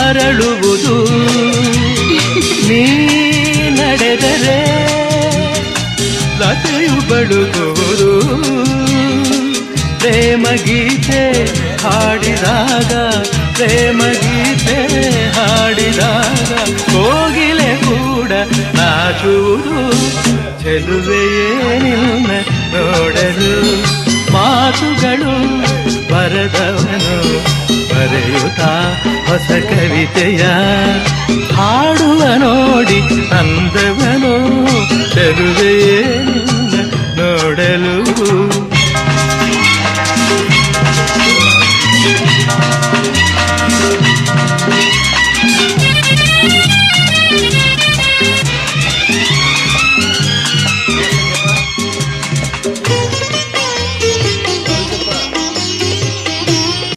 ಅರಳುವುದು ನೀ ನಡೆದರೆ ಲತೆಯು ಬಳುಕುವುದು ಪ್ರೇಮ ಗೀತೆ ಹಾಡಿದಾಗ ಪ್ರೇಮ ಗೀತೆ ಹಾಡಿದಾಗ ಕೋಗಿಲೆ ಕೂಡ ನಾಚುವುದು ಚೆಲುವೆಯೇ ನಿನ್ನ ನೋಡಲು ಮಾತುಗಳು ಬರದವನು ಬರೆಯುತ್ತಾ ಹೊಸ ಕವಿತೆಯ ಹಾಡುವ ನೋಡಿ ಅಂದವನು ಚೆಲುವೆಯೇ ನಿನ್ನ ನೋಡಲು